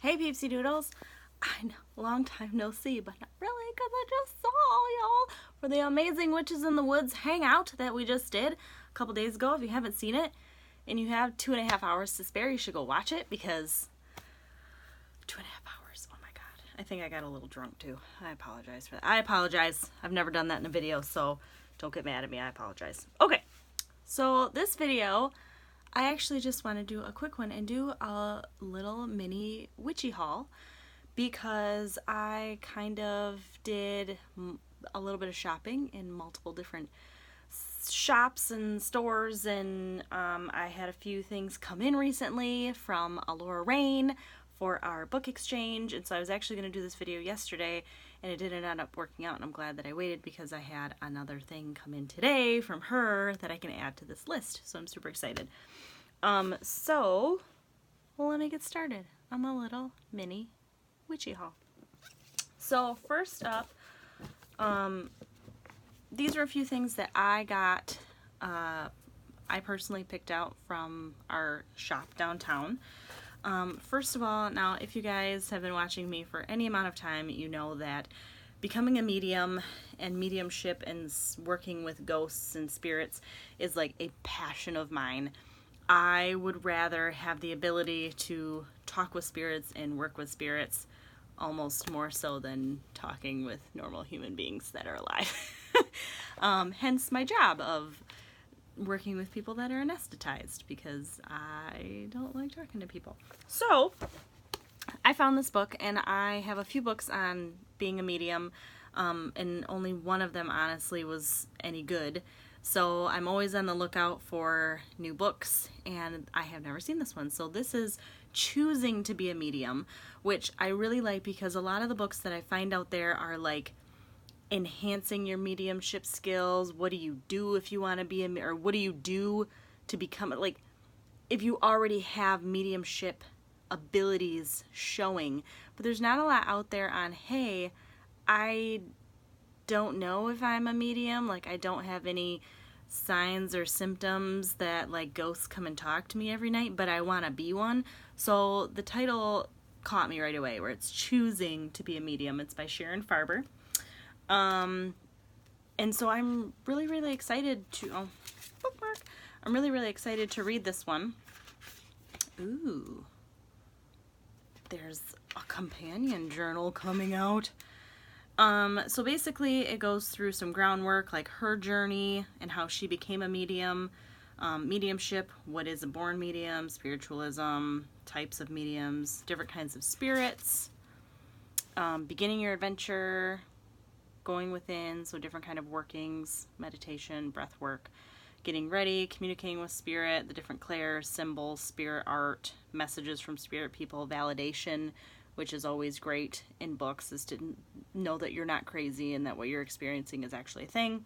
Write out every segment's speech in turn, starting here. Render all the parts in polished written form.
Hey Peepsy Doodles! I know, long time no see, but not really, because I just saw y'all for the amazing Witches in the Woods hangout that we just did a couple days ago. If you haven't seen it and you have 2.5 hours to spare, you should go watch it, because 2.5 hours, oh my god. I think I got a little drunk too. I apologize for that. I apologize. I've never done that in a video, so don't get mad at me. I apologize. Okay, so this video, I actually just want to do a quick one and do a little mini witchy haul, because I kind of did a little bit of shopping in multiple different shops and stores, and I had a few things come in recently from Laura Rain for our book exchange, and so I was actually going to do this video yesterday and it didn't end up working out, and I'm glad that I waited because I had another thing come in today from her that I can add to this list, so I'm super excited. So let me get started on my little mini witchy haul. So first up, these are a few things that I got, I personally picked out from our shop downtown. First of all, now if you guys have been watching me for any amount of time, you know that becoming a medium and mediumship and working with ghosts and spirits is like a passion of mine. I would rather have the ability to talk with spirits and work with spirits almost more so than talking with normal human beings that are alive. Hence my job of working with people that are anesthetized, because I don't like talking to people. So I found this book, and I have a few books on being a medium, and only one of them honestly was any good. So I'm always on the lookout for new books, and I have never seen this one. So this is Choosing to be a Medium, which I really like, because a lot of the books that I find out there are like enhancing your mediumship skills. What do you do if you want to be or what do you do to become, like, if you already have mediumship abilities showing. But there's not a lot out there on, hey, I don't know if I'm a medium, like I don't have any signs or symptoms that like ghosts come and talk to me every night, but I want to be one. So the title caught me right away, where it's Choosing to be a Medium. It's by Sharon Farber. And so I'm really excited to, bookmark. I'm really excited to read this one. Ooh, there's a companion journal coming out. So basically it goes through some groundwork, like her journey and how she became a medium, mediumship, what is a born medium, spiritualism, types of mediums, different kinds of spirits, beginning your adventure, going within, so different kind of workings, meditation, breath work, getting ready, communicating with spirit, the different clairs, symbols, spirit art, messages from spirit people, validation, which is always great in books, is to know that you're not crazy and that what you're experiencing is actually a thing.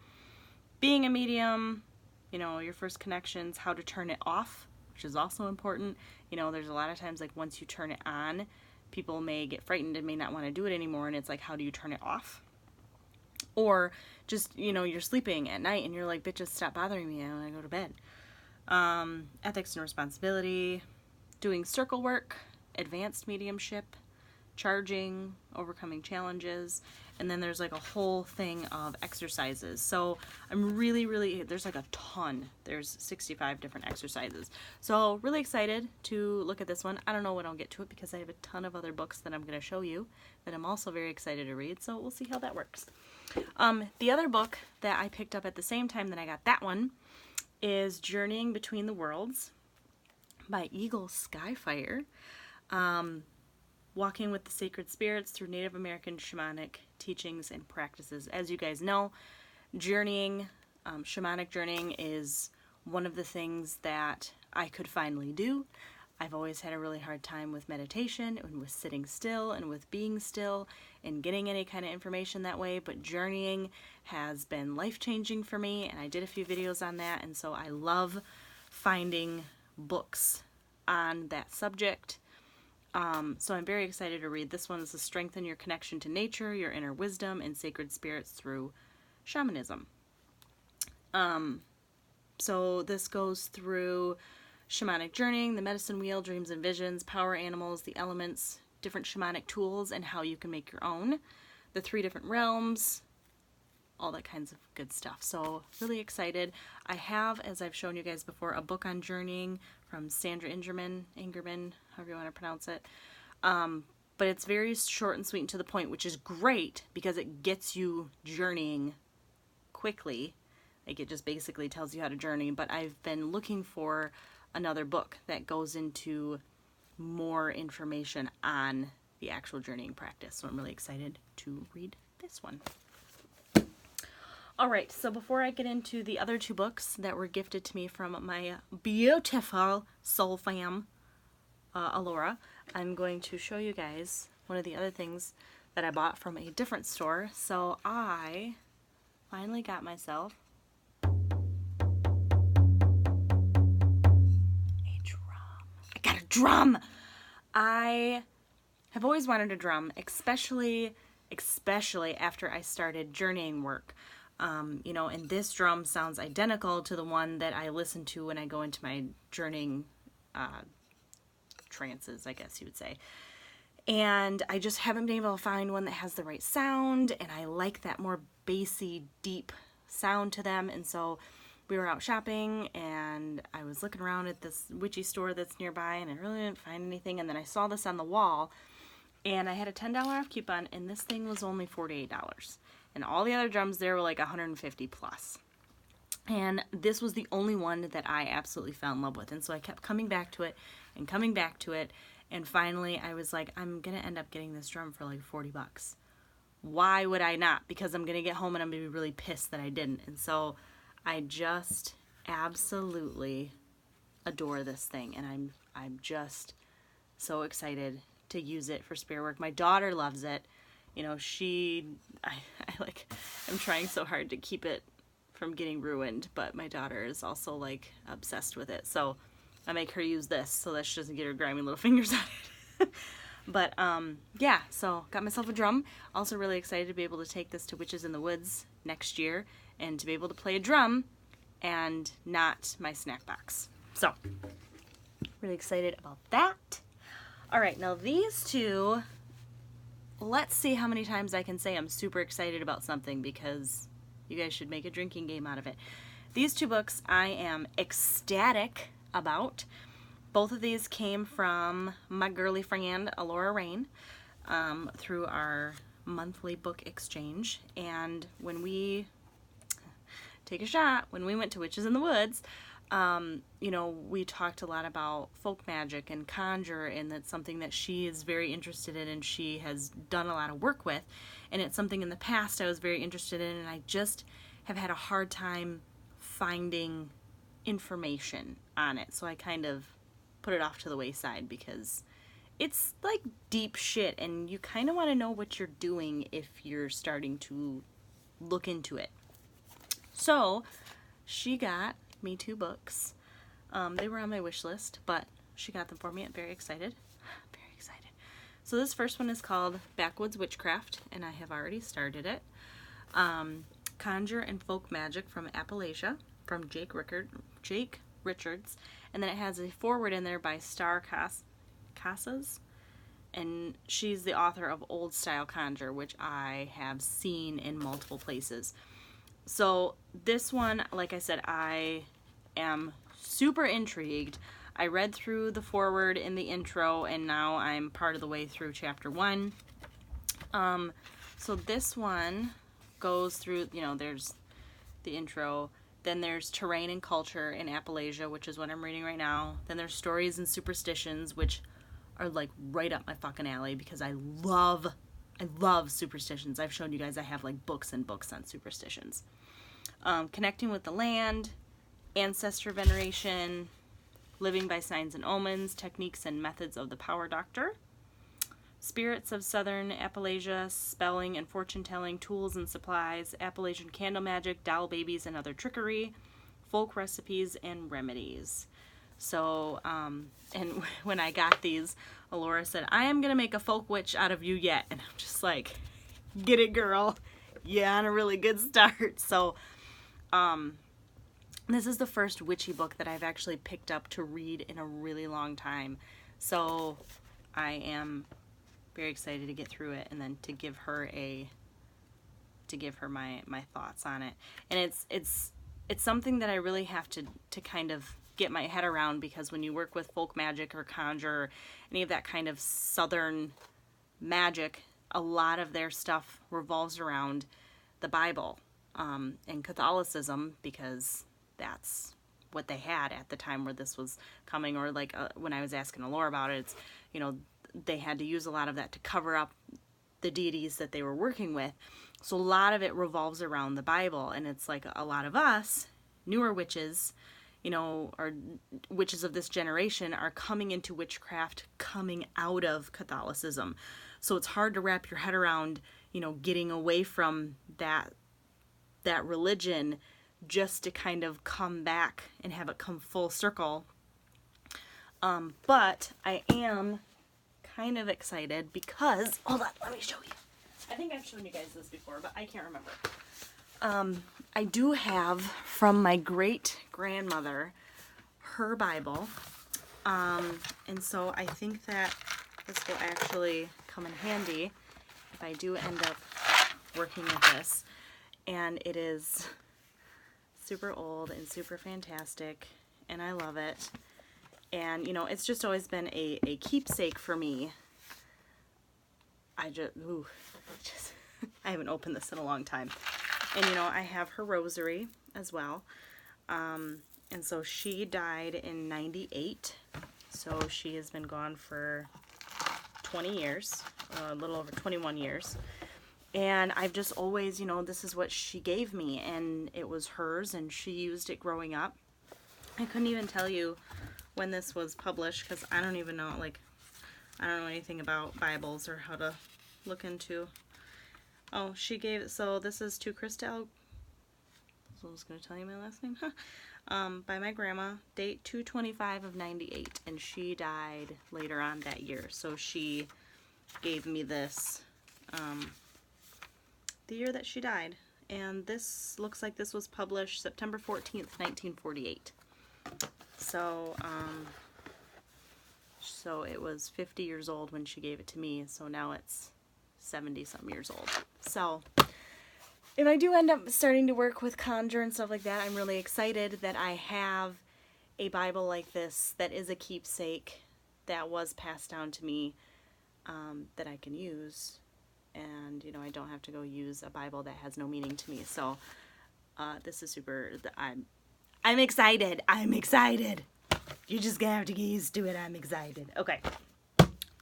Being a medium, you know, your first connections, how to turn it off, which is also important. You know, there's a lot of times, like, once you turn it on, people may get frightened and may not want to do it anymore, and it's like, how do you turn it off? Or just, you know, you're sleeping at night and you're like, bitches, stop bothering me, I want to go to bed. Ethics and responsibility, doing circle work, advanced mediumship, charging, overcoming challenges, and then there's like a whole thing of exercises. So I'm really, there's like a ton. There's 65 different exercises. So really excited to look at this one. I don't know when I'll get to it, because I have a ton of other books that I'm going to show you that I'm also very excited to read, so we'll see how that works. The other book that I picked up at the same time that I got that one is Journeying Between the Worlds by Eagle Skyfire. Walking with the sacred spirits through Native American shamanic teachings and practices. As you guys know, journeying, shamanic journeying is one of the things that I could finally do. I've always had a really hard time with meditation and with sitting still and with being still and getting any kind of information that way, but journeying has been life-changing for me, and I did a few videos on that, and so I love finding books on that subject. So I'm very excited to read this one. Is to strengthen your connection to nature, your inner wisdom, and sacred spirits through shamanism. So this goes through shamanic journeying, the medicine wheel, dreams and visions, power animals, the elements, different shamanic tools and how you can make your own, the 3 different realms, all that kinds of good stuff. So really excited. I have, as I've shown you guys before, a book on journeying from Sandra Ingerman, however you want to pronounce it. But it's very short and sweet and to the point, which is great because it gets you journeying quickly. Like, it just basically tells you how to journey. But I've been looking for another book that goes into more information on the actual journeying practice. So I'm really excited to read this one. Alright, so before I get into the other 2 books that were gifted to me from my beautiful soul fam, Alora, I'm going to show you guys one of the other things that I bought from a different store. So I finally got myself a drum. I got a drum! I have always wanted a drum, especially after I started journeying work. You know, and this drum sounds identical to the one that I listen to when I go into my journeying trances, I guess you would say. And I just haven't been able to find one that has the right sound, and I like that more bassy, deep sound to them. And so we were out shopping, and I was looking around at this Witchy store that's nearby, and I really didn't find anything. And then I saw this on the wall, and I had a $10 off coupon, and this thing was only $48. And all the other drums there were like $150 plus. And this was the only one that I absolutely fell in love with. And so I kept coming back to it and coming back to it. And finally I was like, I'm going to end up getting this drum for like $40. Why would I not? Because I'm going to get home and I'm going to be really pissed that I didn't. And so I just absolutely adore this thing. And I'm just so excited to use it for spirit work. My daughter loves it. You know, I'm trying so hard to keep it from getting ruined, but my daughter is also like obsessed with it. So I make her use this so that she doesn't get her grimy little fingers on it. But yeah, so got myself a drum. Also really excited to be able to take this to Witches in the Woods next year and to be able to play a drum and not my snack box. So really excited about that. All right, now these 2, let's see how many times I can say I'm super excited about something, because you guys should make a drinking game out of it. These 2 books I am ecstatic about. Both of these came from my girly friend Alora Rain through our monthly book exchange. And when we take a shot, when we went to Witches in the Woods, you know, we talked a lot about folk magic and conjure, and that's something that she is very interested in and she has done a lot of work with. And it's something in the past I was very interested in, and I just have had a hard time finding information on it. So I kind of put it off to the wayside because it's like deep shit, and you kind of want to know what you're doing if you're starting to look into it. So she got me 2 books. They were on my wish list, but she got them for me. I'm very excited. Very excited. So this first one is called Backwoods Witchcraft, and I have already started it. Conjure and Folk Magic from Appalachia, from Jake Richards. And then it has a foreword in there by Star Casas. And she's the author of Old Style Conjure, which I have seen in multiple places. So this one, like I said, I am super intrigued. I read through the foreword in the intro, and now I'm part of the way through chapter 1. So this one goes through, you know, there's the intro, then there's terrain and culture in Appalachia, which is what I'm reading right now. Then there's stories and superstitions, which are like right up my fucking alley because I love superstitions. I've shown you guys I have like books and books on superstitions. Connecting with the land, ancestor veneration, living by signs and omens, techniques and methods of the power doctor, spirits of southern Appalachia, spelling and fortune-telling, tools and supplies, Appalachian candle magic, doll babies and other trickery, folk recipes and remedies. So, and when I got these, Alora said, I am going to make a folk witch out of you yet. And I'm just like, get it, girl. Yeah, on a really good start. So, this is the first witchy book that I've actually picked up to read in a really long time. So I am very excited to get through it and then to give her my thoughts on it. And it's something that I really have to kind of get my head around, because when you work with folk magic or conjure or any of that kind of southern magic, a lot of their stuff revolves around the Bible and Catholicism, because that's what they had at the time where this was coming. Or like when I was asking Laura about it, it's, you know, they had to use a lot of that to cover up the deities that they were working with. So a lot of it revolves around the Bible, and it's like a lot of us newer witches, you know, or witches of this generation, are coming into witchcraft coming out of Catholicism. So it's hard to wrap your head around, you know, getting away from that religion just to kind of come back and have it come full circle. But I am kind of excited because, hold on, let me show you. I think I've shown you guys this before, but I can't remember. I do have from my great grandmother her Bible, and so I think that this will actually come in handy if I do end up working with this. And it is super old and super fantastic, and I love it. And you know, it's just always been a keepsake for me. I haven't opened this in a long time. And you know, I have her rosary as well. And so she died in 98. So she has been gone for 20 years, a little over 21 years. And I've just always, you know, this is what she gave me, and it was hers, and she used it growing up. I couldn't even tell you when this was published, because I don't even know, like, I don't know anything about Bibles or how to look into. Oh, she gave it, so this is to Christel, so I was going to tell you my last name, by my grandma, date 2/25 of 98, and she died later on that year. So she gave me this, the year that she died, and this looks like this was published September 14th, 1948. So, so it was 50 years old when she gave it to me, so now it's 70-some years old. So, if I do end up starting to work with conjure and stuff like that, I'm really excited that I have a Bible like this that is a keepsake that was passed down to me, that I can use. And, you know, I don't have to go use a Bible that has no meaning to me. So, this is super, I'm excited. I'm excited. You're just gonna have to get used to it. I'm excited. Okay.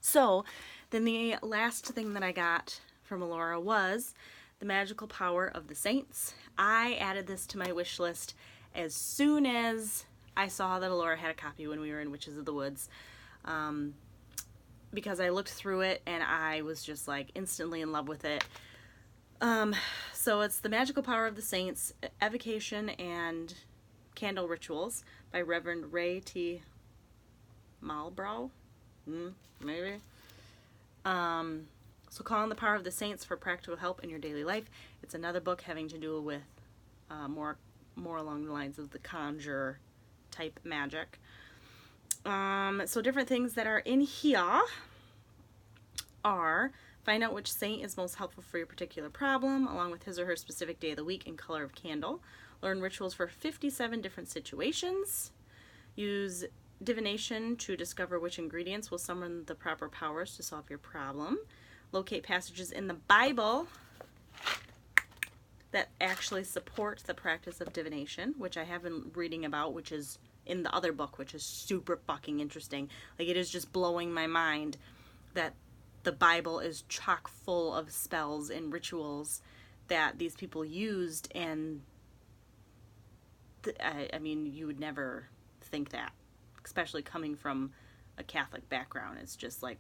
So, then the last thing that I got from Laura was The Magical Power of the Saints. I added this to my wish list as soon as I saw that Laura had a copy when we were in Witches of the Woods. Because I looked through it and I was just like instantly in love with it. So it's The Magical Power of the Saints, Evocation and Candle Rituals by Reverend Ray T. Malbrough? Maybe? So Call on the Power of the Saints for Practical Help in Your Daily Life. It's another book having to do with more along the lines of the conjure type magic. So different things that are in here are find out which saint is most helpful for your particular problem, along with his or her specific day of the week and color of candle. Learn rituals for 57 different situations. Use divination to discover which ingredients will summon the proper powers to solve your problem. Locate passages in the Bible that actually support the practice of divination, which I have been reading about, which is in the other book, which is super fucking interesting. Like, it is just blowing my mind that the Bible is chock full of spells and rituals that these people used, and I mean, you would never think that, especially coming from a Catholic background. It's just like,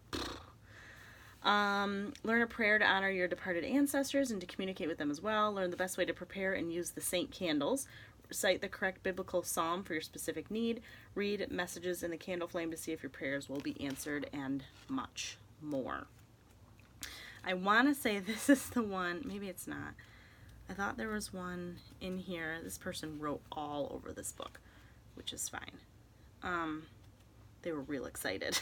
learn a prayer to honor your departed ancestors and to communicate with them as well. Learn the best way to prepare and use the saint candles. Recite the correct biblical psalm for your specific need. Read messages in the candle flame to see if your prayers will be answered, and much more. I want to say this is the one, maybe it's not. I thought there was one in here. This person wrote all over this book, which is fine. They were real excited.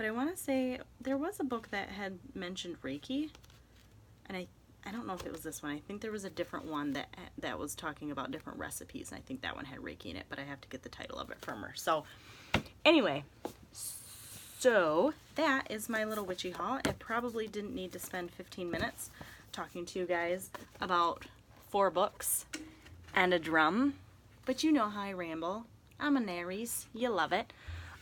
but I want to say there was a book that had mentioned Reiki, and I don't know if it was this one. I think there was a different one that was talking about different recipes, and I think that one had Reiki in it, but I have to get the title of it from her. So anyway, so that is my little witchy haul. I probably didn't need to spend 15 minutes talking to you guys about 4 books and a drum, but you know how I ramble. I'm an Aries. You love it.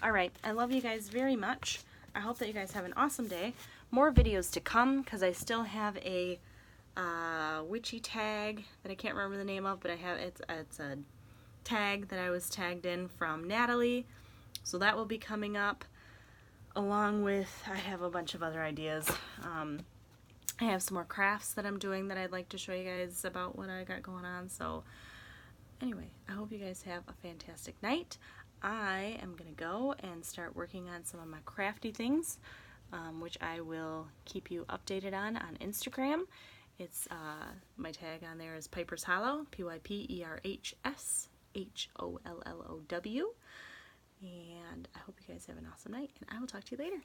All right, I love you guys very much. I hope that you guys have an awesome day. More videos to come, because I still have a witchy tag that I can't remember the name of, but I have it's a tag that I was tagged in from Natalie, so that will be coming up, along with I have a bunch of other ideas. I have some more crafts that I'm doing that I'd like to show you guys about what I got going on. So anyway, I hope you guys have a fantastic night. I am gonna go and start working on some of my crafty things, which I will keep you updated on Instagram. It's my tag on there is Pyperh's Hollow, Pyperhs HOLLOW, and I hope you guys have an awesome night, and I will talk to you later.